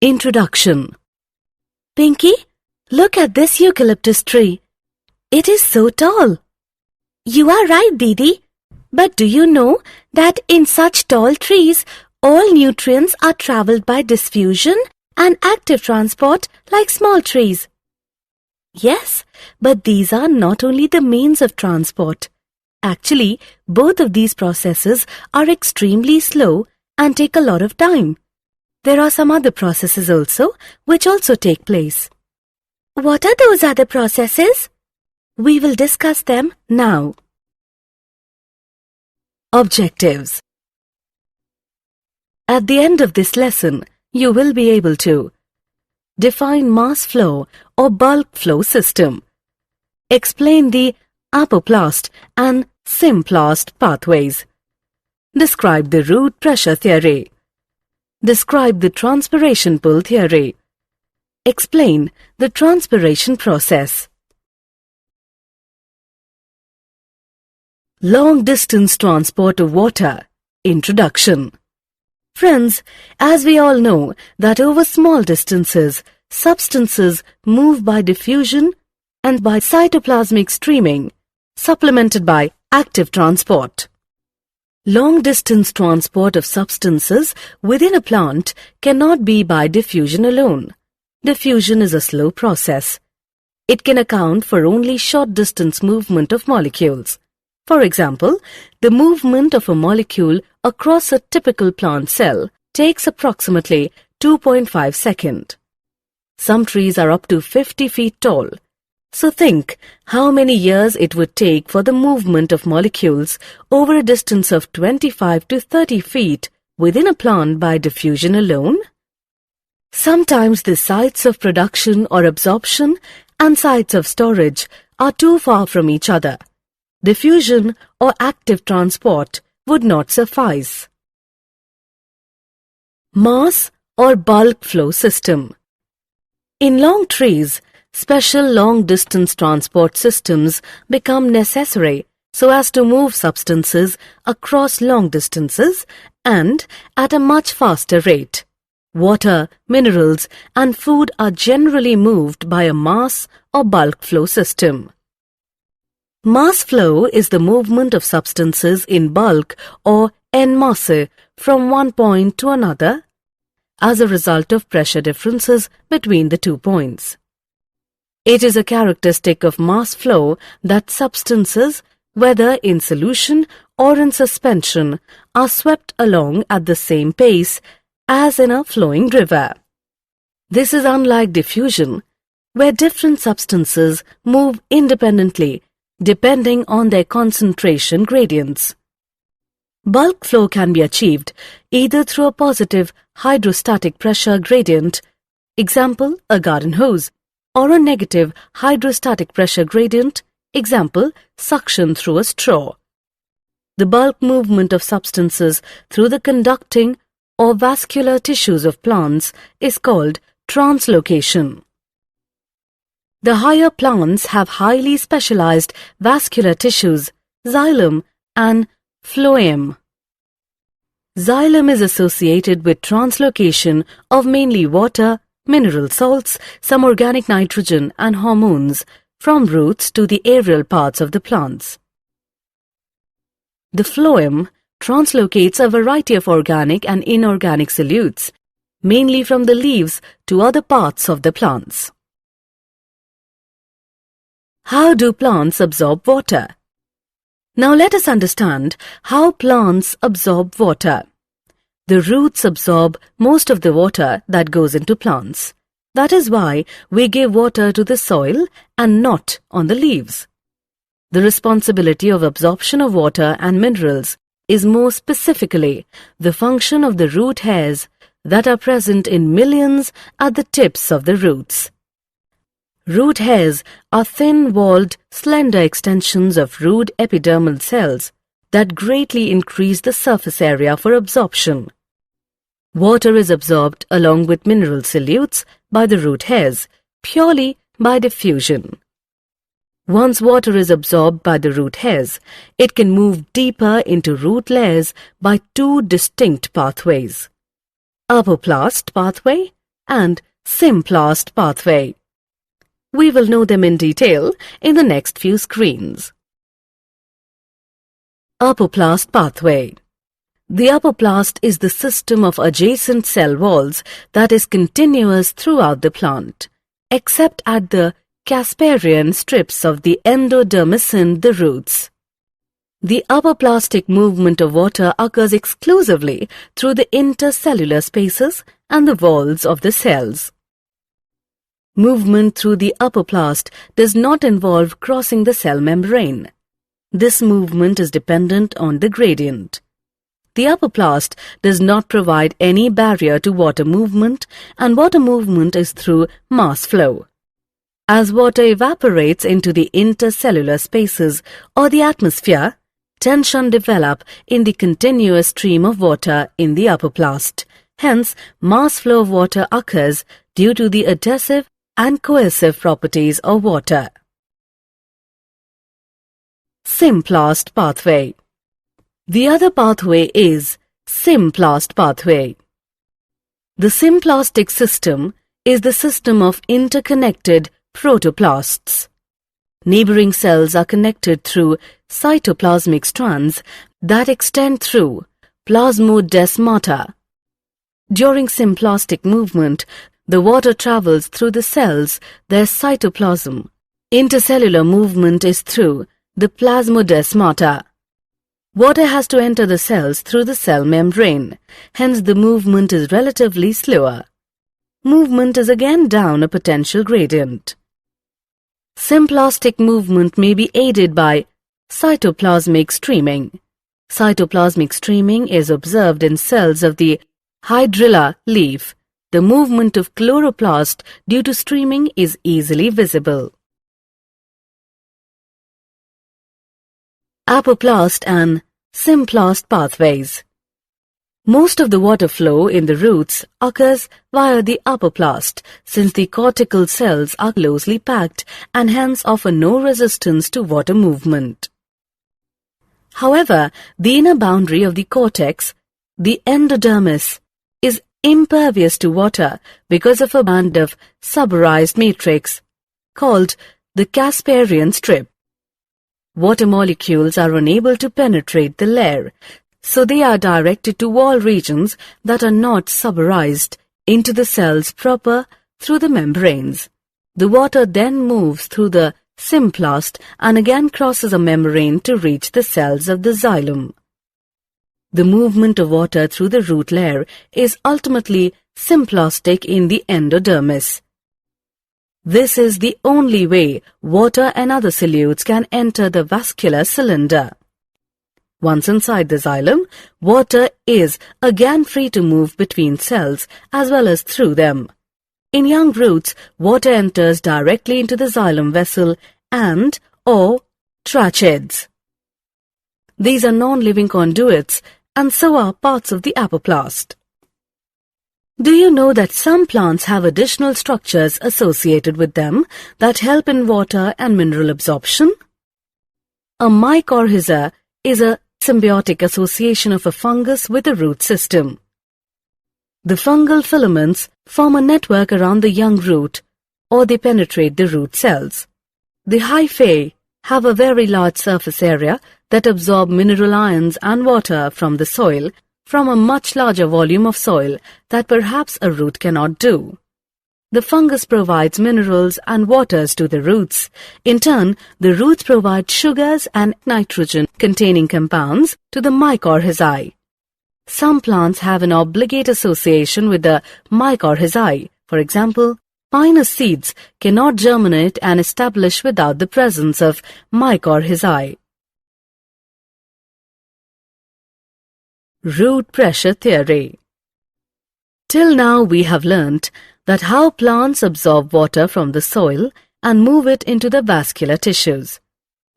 Introduction. Pinky, look at this eucalyptus tree. It is so tall. You are right, Didi. But do you know that in such tall trees, all nutrients are travelled by diffusion and active transport like small trees? Yes, but these are not only the means of transport. Actually, both of these processes are extremely slow and take a lot of time. There are some other processes also which also take place. What are those other processes? We will discuss them now. Objectives. At the end of this lesson, you will be able to define mass flow or bulk flow system, explain the apoplast and symplast pathways, describe the root pressure theory, describe the transpiration pull theory, explain the transpiration process. Long-distance transport of water. Introduction. Friends, as we all know that over small distances, substances move by diffusion and by cytoplasmic streaming, supplemented by active transport. Long-distance transport of substances within a plant cannot be by diffusion alone. Diffusion is a slow process. It can account for only short-distance movement of molecules. For example, the movement of a molecule across a typical plant cell takes approximately 2.5 seconds. Some trees are up to 50 feet tall. So think how many years it would take for the movement of molecules over a distance of 25 to 30 feet within a plant by diffusion alone. Sometimes the sites of production or absorption and sites of storage are too far from each other. Diffusion or active transport would not suffice. Mass or bulk flow system. In long trees, special long-distance transport systems become necessary so as to move substances across long distances and at a much faster rate. Water, minerals, and food are generally moved by a mass or bulk flow system. Mass flow is the movement of substances in bulk or en masse from one point to another as a result of pressure differences between the 2 points. It is a characteristic of mass flow that substances, whether in solution or in suspension, are swept along at the same pace as in a flowing river. This is unlike diffusion, where different substances move independently depending on their concentration gradients. Bulk flow can be achieved either through a positive hydrostatic pressure gradient, example a garden hose, or a negative hydrostatic pressure gradient, example suction through a straw. The bulk movement of substances through the conducting or vascular tissues of plants is called translocation. The higher plants have highly specialized vascular tissues, xylem and phloem. Xylem is associated with translocation of mainly water, mineral salts, some organic nitrogen and hormones from roots to the aerial parts of the plants. The phloem translocates a variety of organic and inorganic solutes, mainly from the leaves to other parts of the plants. How do plants absorb water? Now let us understand how plants absorb water. The roots absorb most of the water that goes into plants. That is why we give water to the soil and not on the leaves. The responsibility of absorption of water and minerals is more specifically the function of the root hairs that are present in millions at the tips of the roots. Root hairs are thin-walled, slender extensions of root epidermal cells that greatly increase the surface area for absorption. Water is absorbed along with mineral solutes by the root hairs, purely by diffusion. Once water is absorbed by the root hairs, it can move deeper into root layers by two distinct pathways: apoplast pathway and symplast pathway. We will know them in detail in the next few screens. Apoplast pathway. The apoplast is the system of adjacent cell walls that is continuous throughout the plant, except at the Casparian strips of the endodermis, the roots. The apoplastic movement of water occurs exclusively through the intercellular spaces and the walls of the cells. Movement through the apoplast does not involve crossing the cell membrane. This movement is dependent on the gradient. The apoplast does not provide any barrier to water movement, and water movement is through mass flow. As water evaporates into the intercellular spaces or the atmosphere, tension develops in the continuous stream of water in the apoplast. Hence, mass flow of water occurs due to the adhesive and cohesive properties of water. Symplast pathway. The other pathway is symplast pathway. The symplastic system is the system of interconnected protoplasts. Neighboring cells are connected through cytoplasmic strands that extend through plasmodesmata. During symplastic movement, the water travels through the cells, their cytoplasm. Intercellular movement is through the plasmodesmata. Water has to enter the cells through the cell membrane, hence the movement is relatively slower. Movement is again down a potential gradient. Symplastic movement may be aided by cytoplasmic streaming. Cytoplasmic streaming is observed in cells of the hydrilla leaf. The movement of chloroplast due to streaming is easily visible. Apoplast and symplast pathways. Most of the water flow in the roots occurs via the apoplast, since the cortical cells are closely packed and hence offer no resistance to water movement. However, the inner boundary of the cortex, the endodermis, is impervious to water because of a band of suberized matrix called the Casparian strip. Water molecules are unable to penetrate the layer, so they are directed to wall regions that are not suberized into the cells proper through the membranes. The water then moves through the symplast and again crosses a membrane to reach the cells of the xylem. The movement of water through the root layer is ultimately symplastic in the endodermis. This is the only way water and other solutes can enter the vascular cylinder. Once inside the xylem, water is again free to move between cells as well as through them. In young roots, water enters directly into the xylem vessel and/or tracheids. These are non-living conduits, and so are parts of the apoplast. Do you know that some plants have additional structures associated with them that help in water and mineral absorption? A mycorrhiza is a symbiotic association of a fungus with a root system. The fungal filaments form a network around the young root, or they penetrate the root cells. The hyphae have a very large surface area that absorb mineral ions and water from the soil, from a much larger volume of soil that perhaps a root cannot do. The fungus provides minerals and waters to the roots. In turn, the roots provide sugars and nitrogen-containing compounds to the mycorrhizae. Some plants have an obligate association with the mycorrhizae. For example, pinus seeds cannot germinate and establish without the presence of mycorrhizae. Root pressure theory. Till now we have learnt that how plants absorb water from the soil and move it into the vascular tissues.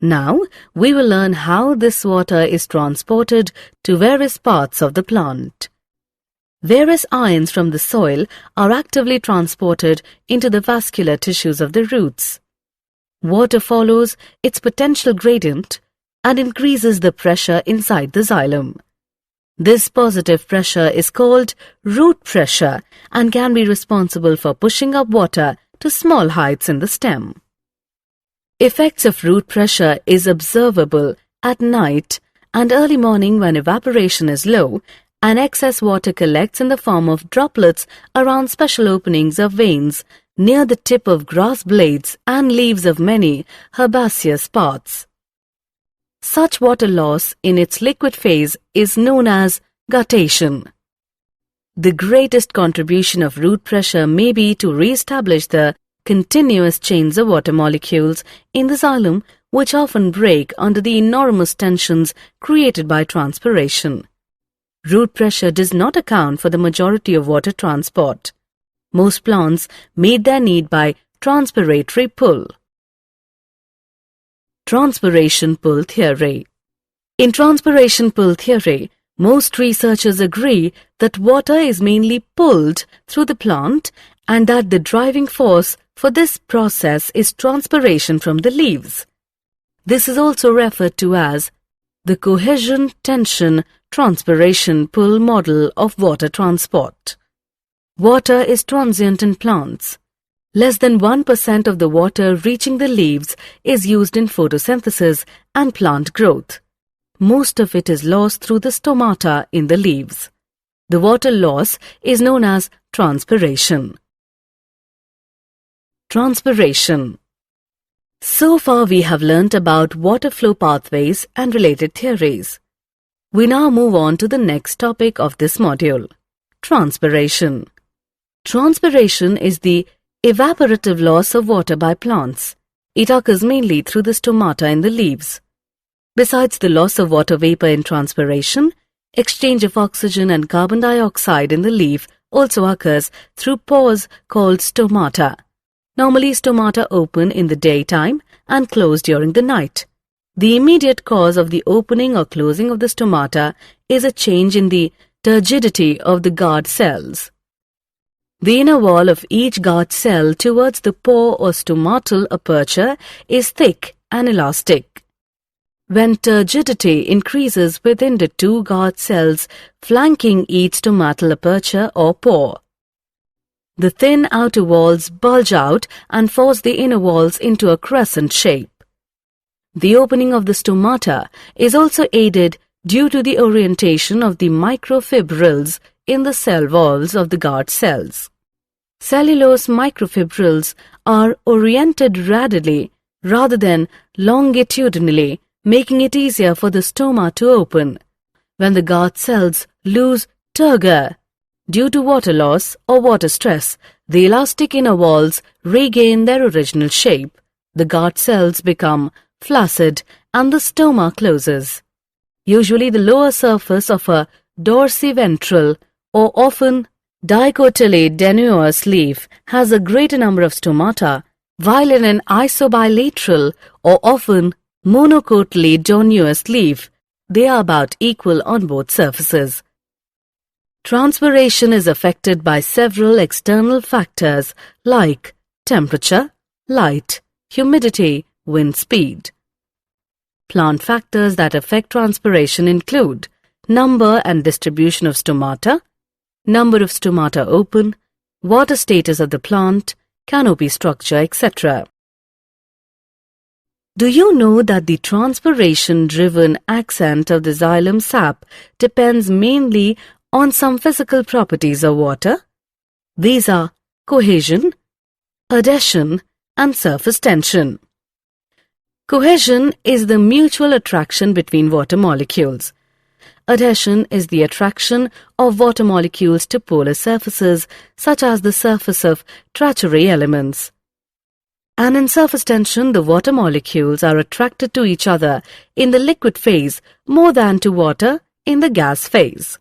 Now we will learn how this water is transported to various parts of the plant. Various ions from the soil are actively transported into the vascular tissues of the roots. Water follows its potential gradient and increases the pressure inside the xylem. This positive pressure is called root pressure and can be responsible for pushing up water to small heights in the stem. Effects of root pressure is observable at night and early morning when evaporation is low and excess water collects in the form of droplets around special openings of veins near the tip of grass blades and leaves of many herbaceous plants. Such water loss in its liquid phase is known as guttation. The greatest contribution of root pressure may be to re-establish the continuous chains of water molecules in the xylem, which often break under the enormous tensions created by transpiration. Root pressure does not account for the majority of water transport. Most plants meet their need by transpiratory pull. Transpiration pull theory. In transpiration pull theory, most researchers agree that water is mainly pulled through the plant and that the driving force for this process is transpiration from the leaves. This is also referred to as the cohesion-tension transpiration pull model of water transport. Water is transient in plants. Less than 1% of the water reaching the leaves is used in photosynthesis and plant growth. Most of it is lost through the stomata in the leaves. The water loss is known as transpiration. Transpiration. So far we have learnt about water flow pathways and related theories. We now move on to the next topic of this module, transpiration. Transpiration is the evaporative loss of water by plants. It occurs mainly through the stomata in the leaves. Besides the loss of water vapor in transpiration, exchange of oxygen and carbon dioxide in the leaf also occurs through pores called stomata. Normally, stomata open in the daytime and close during the night. The immediate cause of the opening or closing of the stomata is a change in the turgidity of the guard cells. The inner wall of each guard cell towards the pore or stomatal aperture is thick and elastic. When turgidity increases within the two guard cells flanking each stomatal aperture or pore, the thin outer walls bulge out and force the inner walls into a crescent shape. The opening of the stomata is also aided due to the orientation of the microfibrils in the cell walls of the guard cells. Cellulose microfibrils are oriented radially rather than longitudinally, making it easier for the stoma to open. When the guard cells lose turgor due to water loss or water stress, the elastic inner walls regain their original shape. The guard cells become flaccid and the stoma closes. Usually the lower surface of a dorsiventral or often dicotyledonous leaf has a greater number of stomata, while in an isobilateral or often monocotyledonous leaf, they are about equal on both surfaces. Transpiration is affected by several external factors like temperature, light, humidity, wind speed. Plant factors that affect transpiration include number and distribution of stomata, number of stomata open, water status of the plant, canopy structure, etc. Do you know that the transpiration-driven ascent of the xylem sap depends mainly on some physical properties of water? These are cohesion, adhesion, and surface tension. Cohesion is the mutual attraction between water molecules. Adhesion is the attraction of water molecules to polar surfaces, such as the surface of tertiary elements. And in surface tension, the water molecules are attracted to each other in the liquid phase more than to water in the gas phase.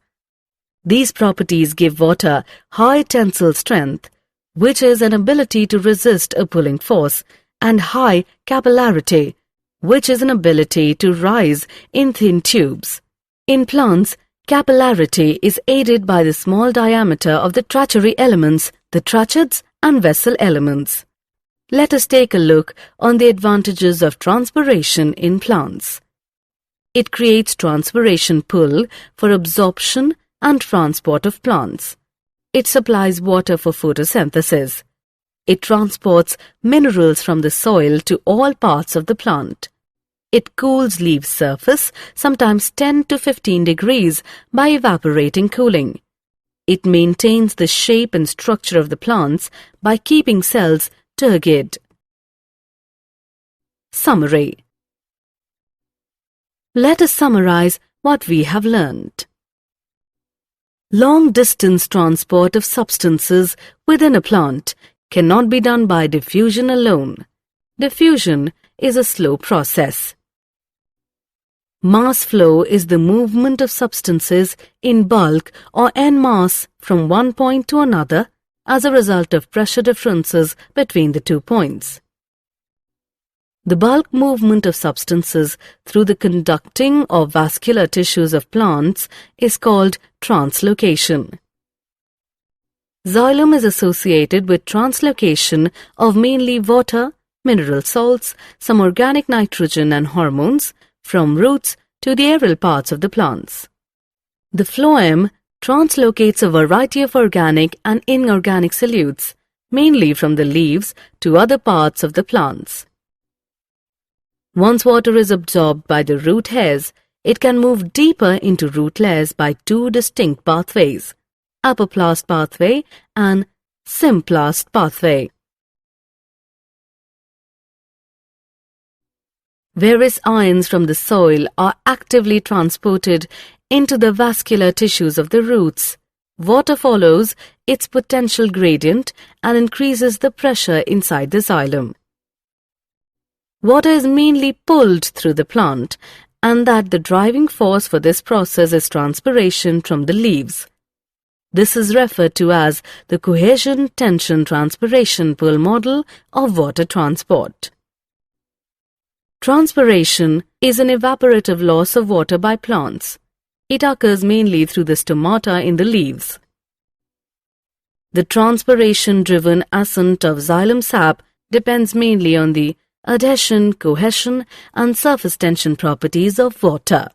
These properties give water high tensile strength, which is an ability to resist a pulling force, and high capillarity, which is an ability to rise in thin tubes. In plants, capillarity is aided by the small diameter of the tertiary elements, the tracheids and vessel elements. Let us take a look on the advantages of transpiration in plants. It creates transpiration pull for absorption and transport of plants. It supplies water for photosynthesis. It transports minerals from the soil to all parts of the plant. It cools leaf surface, sometimes 10 to 15 degrees, by evaporating cooling. It maintains the shape and structure of the plants by keeping cells turgid. Summary. Let us summarize what we have learned. Long-distance transport of substances within a plant cannot be done by diffusion alone. Diffusion is a slow process. Mass flow is the movement of substances in bulk or en masse from one point to another as a result of pressure differences between the 2 points. The bulk movement of substances through the conducting or vascular tissues of plants is called translocation. Xylem is associated with translocation of mainly water, mineral salts, some organic nitrogen and hormones from roots to the aerial parts of the plants. The phloem translocates a variety of organic and inorganic solutes, mainly from the leaves to other parts of the plants. Once water is absorbed by the root hairs, it can move deeper into root layers by 2 distinct pathways, apoplast pathway and symplast pathway. Various ions from the soil are actively transported into the vascular tissues of the roots. Water follows its potential gradient and increases the pressure inside the xylem. Water is mainly pulled through the plant, and that the driving force for this process is transpiration from the leaves. This is referred to as the cohesion-tension-transpiration pull model of water transport. Transpiration is an evaporative loss of water by plants. It occurs mainly through the stomata in the leaves. The transpiration-driven ascent of xylem sap depends mainly on the adhesion, cohesion, and surface tension properties of water.